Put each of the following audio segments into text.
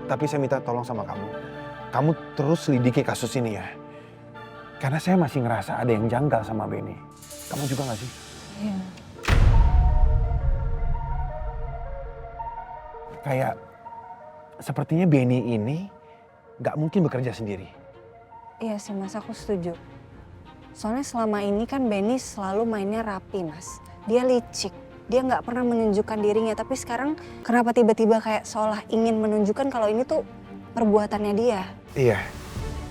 Tapi saya minta tolong sama kamu. Kamu terus selidiki kasus ini ya. Karena saya masih ngerasa ada yang janggal sama Benny. Kamu juga gak sih? Iya. Kayak sepertinya Benny ini gak mungkin bekerja sendiri. Iya sih Mas, aku setuju. Soalnya selama ini kan Benny selalu mainnya rapi Mas. Dia licik, dia nggak pernah menunjukkan dirinya. Tapi sekarang kenapa tiba-tiba kayak seolah ingin menunjukkan kalau ini tuh perbuatannya dia. Iya,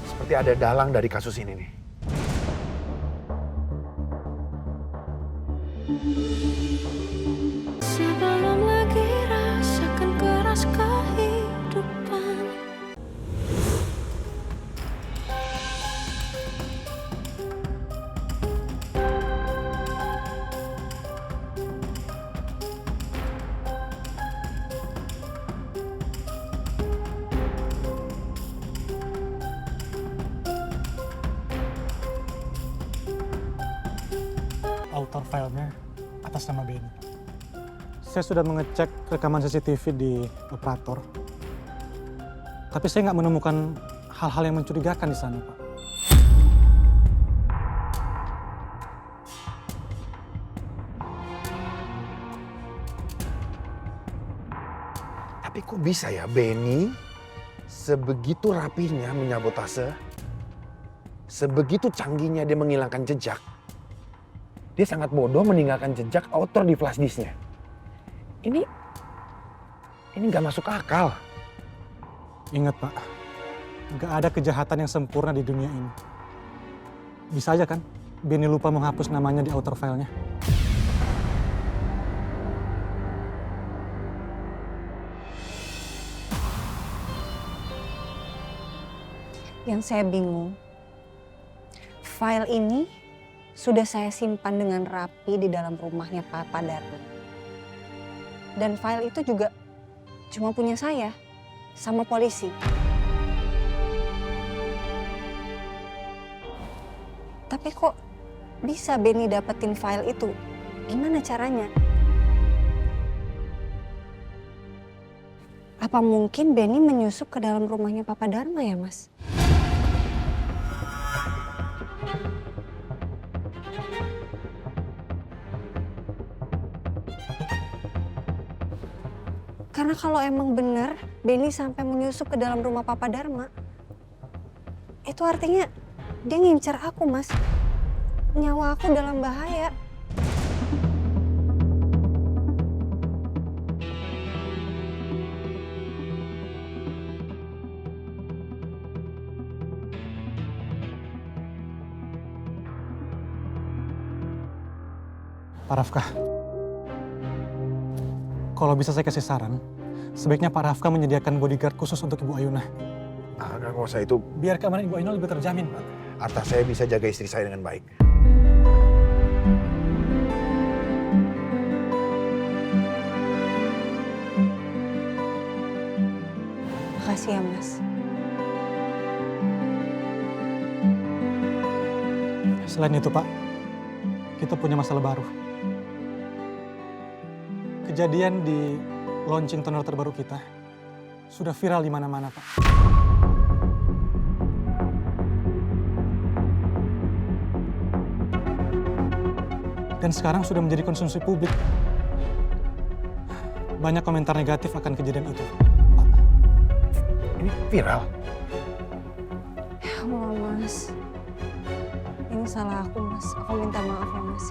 seperti ada dalang dari kasus ini nih. Sebelum lagi rasakan keras kehidupan. Author filenya atas nama Benny. Saya sudah mengecek rekaman CCTV di operator. Tapi saya nggak menemukan hal-hal yang mencurigakan di sana, Pak. Tapi kok bisa ya Benny sebegitu rapihnya menyabotase, sebegitu canggihnya dia menghilangkan jejak. Dia sangat bodoh meninggalkan jejak author di flash disknya. Ini nggak masuk akal. Ingat, Pak, nggak ada kejahatan yang sempurna di dunia ini. Bisa aja kan Benny lupa menghapus namanya di author filenya. Yang saya bingung, file ini sudah saya simpan dengan rapi di dalam rumahnya Papa Darman. Dan file itu juga cuma punya saya sama polisi. Tapi kok bisa Benny dapetin file itu? Gimana caranya? Apa mungkin Benny menyusup ke dalam rumahnya Papa Dharma ya, Mas? Karena kalau emang benar Benny sampai menyusup ke dalam rumah Papa Dharma, itu artinya dia ngincer aku, Mas. Nyawa aku dalam bahaya. Pak Rafkah, kalau bisa saya kasih saran, sebaiknya Pak Rafkah menyediakan bodyguard khusus untuk Ibu Ayunah. Nggak usah itu. Biar keamanan Ibu Ayunah lebih terjamin, Pak. Atas saya bisa jaga istri saya dengan baik. Makasih ya, Mas. Selain itu, Pak, kita punya masalah baru. Kejadian di launching toner terbaru kita sudah viral di mana-mana, Pak. Dan sekarang sudah menjadi konsumsi publik. Banyak komentar negatif akan kejadian itu, Pak. Ini viral. Ya Allah, Mas. Ini salah aku, Mas. Aku minta maaf ya, Mas.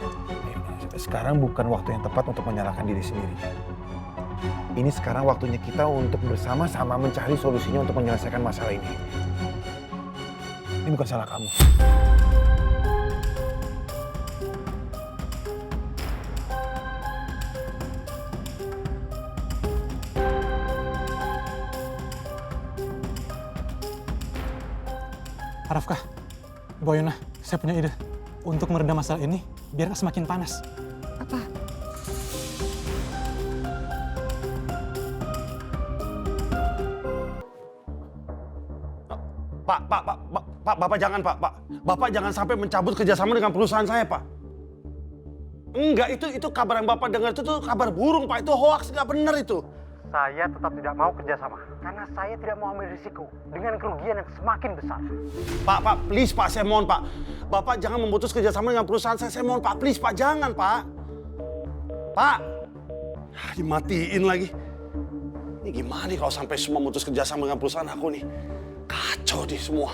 Sekarang bukan waktu yang tepat untuk menyalahkan diri sendiri. Ini sekarang waktunya kita untuk bersama-sama mencari solusinya untuk menyelesaikan masalah ini. Ini bukan salah kamu. Pak Rafkah, Bu Ayunah, saya punya ide. Untuk meredam masalah ini, biar nggak semakin panas. Apa? Pak, Bapak jangan, Pak. Bapak jangan sampai mencabut kerjasama dengan perusahaan saya, Pak. Enggak, itu kabar yang Bapak dengar itu tuh kabar burung, Pak. Itu hoax, nggak benar itu. Saya tetap tidak mau kerjasama karena saya tidak mau ambil risiko dengan kerugian yang semakin besar. Pak, please Pak, saya mohon Pak. Bapak jangan memutus kerjasama dengan perusahaan saya mohon Pak, please Pak, jangan Pak. Pak, dimatiin lagi. Ini gimana nih kalau sampai semua memutus kerjasama dengan perusahaan aku nih? Kacau nih semua.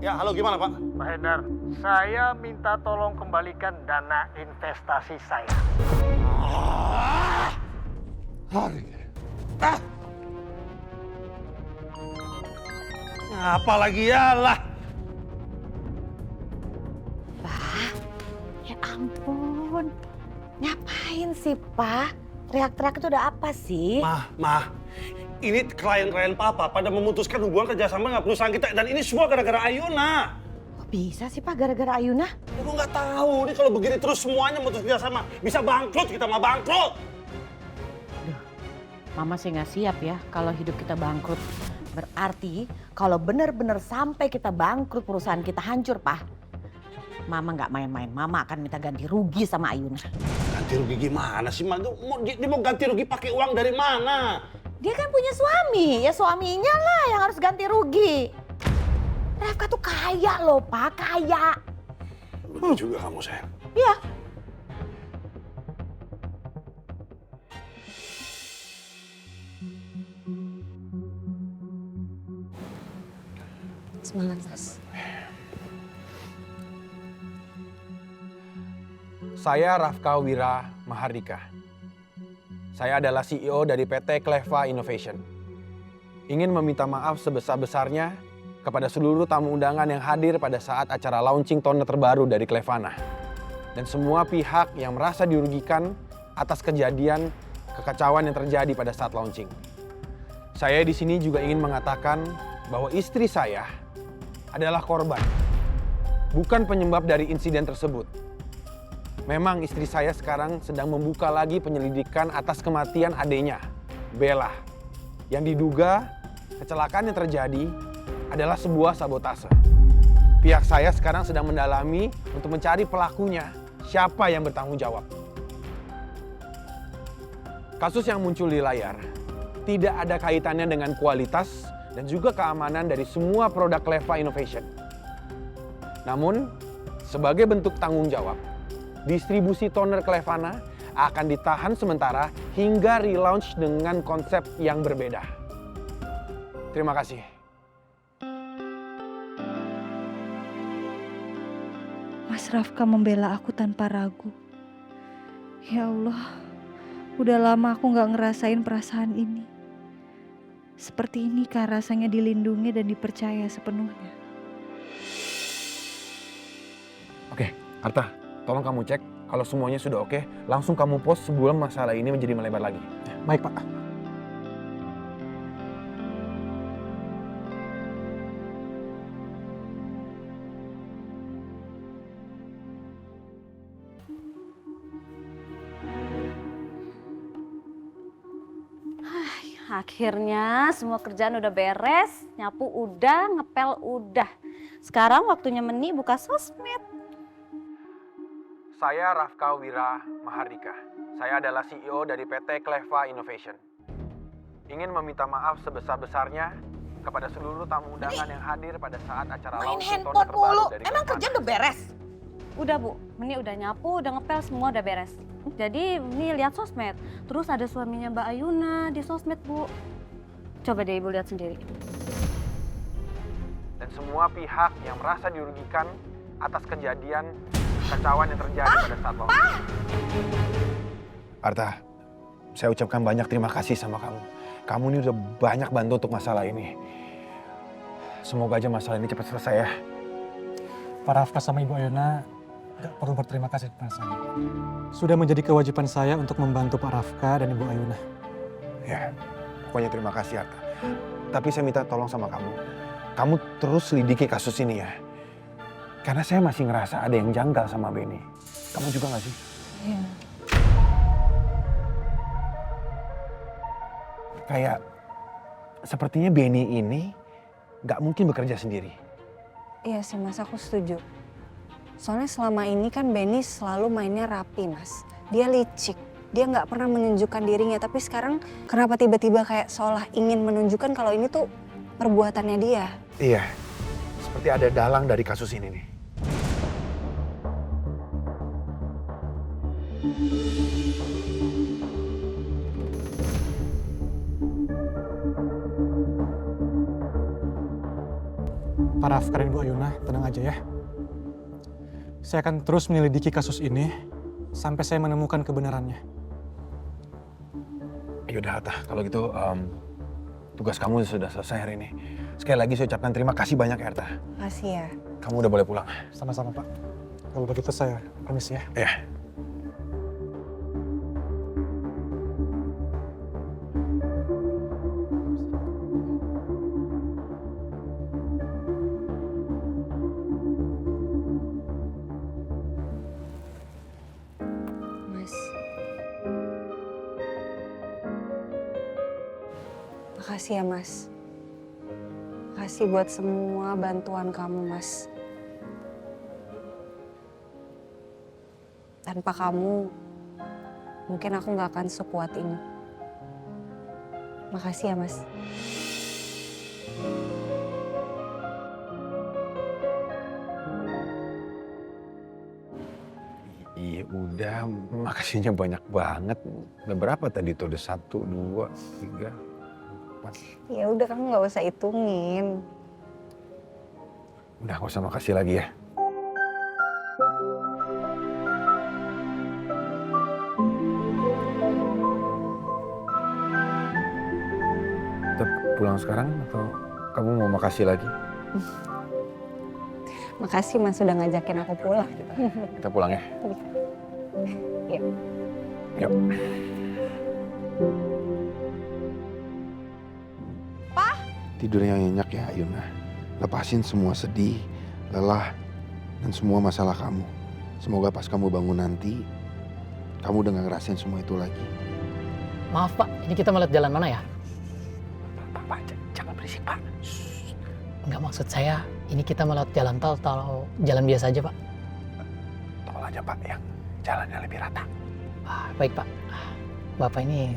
Ya, halo gimana Pak? Pak Hendar, saya minta tolong kembalikan dana investasi saya. Apa lagi ya lah? Ya ampun, ngapain sih, Pak? Teriak-teriak itu udah apa sih? Mah, ini klien-klien Papa pada memutuskan hubungan kerjasama dengan perusahaan kita dan ini semua gara-gara Ayuna. Kok bisa sih, Pak, gara-gara Ayuna? Ya, gue nggak tahu nih kalau begini terus semuanya memutus kerjasama bisa bangkrut, kita mah bangkrut. Mama sih nggak siap ya kalau hidup kita bangkrut. Berarti kalau benar-benar sampai kita bangkrut, perusahaan kita hancur, Pak. Mama nggak main-main, Mama akan minta ganti rugi sama Ayuna. Ganti rugi gimana sih, Ma? Dia mau ganti rugi pakai uang dari mana? Dia kan punya suami, ya suaminya lah yang harus ganti rugi. Rafka tuh kaya loh, Pak, kaya. Betul juga kamu, sayang. Iya. Semangat, Mas. Saya Rafka Wira Mahardika. Saya adalah CEO dari PT Cleva Innovation. Ingin meminta maaf sebesar-besarnya kepada seluruh tamu undangan yang hadir pada saat acara launching toner terbaru dari Clevana. Dan semua pihak yang merasa dirugikan atas kejadian kekacauan yang terjadi pada saat launching. Saya di sini juga ingin mengatakan bahwa istri saya adalah korban, bukan penyebab dari insiden tersebut. Memang istri saya sekarang sedang membuka lagi penyelidikan atas kematian adiknya, Bella, yang diduga kecelakaan yang terjadi adalah sebuah sabotase. Pihak saya sekarang sedang mendalami untuk mencari pelakunya, siapa yang bertanggung jawab. Kasus yang muncul di layar tidak ada kaitannya dengan kualitas dan juga keamanan dari semua produk Cleva Innovation. Namun, sebagai bentuk tanggung jawab, distribusi toner Clevana akan ditahan sementara hingga relaunch dengan konsep yang berbeda. Terima kasih. Mas Rafka membela aku tanpa ragu. Ya Allah, udah lama aku gak ngerasain perasaan ini. Seperti ini kan rasanya dilindungi dan dipercaya sepenuhnya. Oke, Arta, tolong kamu cek kalau semuanya sudah oke, langsung kamu post sebelum masalah ini menjadi melebar lagi. Baik, Pak. Akhirnya semua kerjaan udah beres, nyapu udah, ngepel udah. Sekarang waktunya Meni buka sosmed. Saya Rafka Wira Mahardika. Saya adalah CEO dari PT Cleva Innovation. Ingin meminta maaf sebesar-besarnya kepada seluruh tamu undangan yang hadir pada saat acara Main launching toner handphone terbaru mulu, dari emang Clevana. kerjaan udah beres? Udah Bu, Meni udah nyapu, udah ngepel, semua udah beres. Jadi Meni lihat sosmed, terus ada suaminya Mbak Ayuna di sosmed Bu. Coba deh Ibu lihat sendiri. Dan semua pihak yang merasa dirugikan atas kejadian kekacauan yang terjadi pada saat launching. Arta, saya ucapkan banyak terima kasih sama kamu. Kamu ini udah banyak bantu untuk masalah ini. Semoga aja masalah ini cepat selesai ya. Pak Rafka sama Ibu Ayuna gak perlu berterima kasih kepada saya. Sudah menjadi kewajiban saya untuk membantu Pak Rafka dan Ibu Ayuna. Ya, pokoknya terima kasih Arta. Tapi saya minta tolong sama kamu. Kamu terus selidiki kasus ini ya. Karena saya masih ngerasa ada yang janggal sama Benny. Kamu juga gak sih? Iya. Kayak sepertinya Benny ini gak mungkin bekerja sendiri. Iya sih Mas, aku setuju. Soalnya selama ini kan Benny selalu mainnya rapi Mas. Dia licik. Dia nggak pernah menunjukkan dirinya, tapi sekarang kenapa tiba-tiba kayak seolah ingin menunjukkan kalau ini tuh perbuatannya dia. Iya, seperti ada dalang dari kasus ini nih. Pak Rafkar dan Ibu Ayuna, tenang aja ya. Saya akan terus menyelidiki kasus ini sampai saya menemukan kebenarannya. Yaudah Atta, kalau gitu tugas kamu sudah selesai hari ini. Sekali lagi saya ucapkan terima kasih banyak ya Arta. Makasih ya. Kamu udah boleh pulang. Sama-sama Pak. Kalau begitu saya permisi ya. Ya. Mas. Makasih ya Mas. Makasih buat semua bantuan kamu Mas. Tanpa kamu, mungkin aku nggak akan sekuat ini. Makasih ya Mas. Iya udah, makasihnya banyak banget. Udah berapa tadi tuh? Udah 1, 2, 3, 4. Ya udah kamu nggak usah hitungin. Udah gak usah makasih lagi ya. Kita pulang sekarang atau kamu mau makasih lagi? Makasih Mas sudah ngajakin aku pulang. Kita pulang ya. Yuk. Yuk. Tidur yang nyenyak ya Ayuna. Lepasin semua sedih, lelah, dan semua masalah kamu. Semoga pas kamu bangun nanti, kamu udah gak ngerasain semua itu lagi. Maaf Pak, ini kita melihat jalan mana ya? Pak, jangan berisik Pak. Enggak, maksud saya, ini kita melewat jalan tol atau jalan biasa aja Pak? Tol aja Pak, yang jalannya lebih rata. Baik Pak. Bapak ini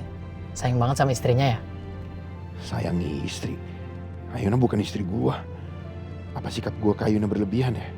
sayang banget sama istrinya ya? Sayangi istri. Ayuna bukan istri gua. Apa sikap gua ke Ayuna berlebihan ya?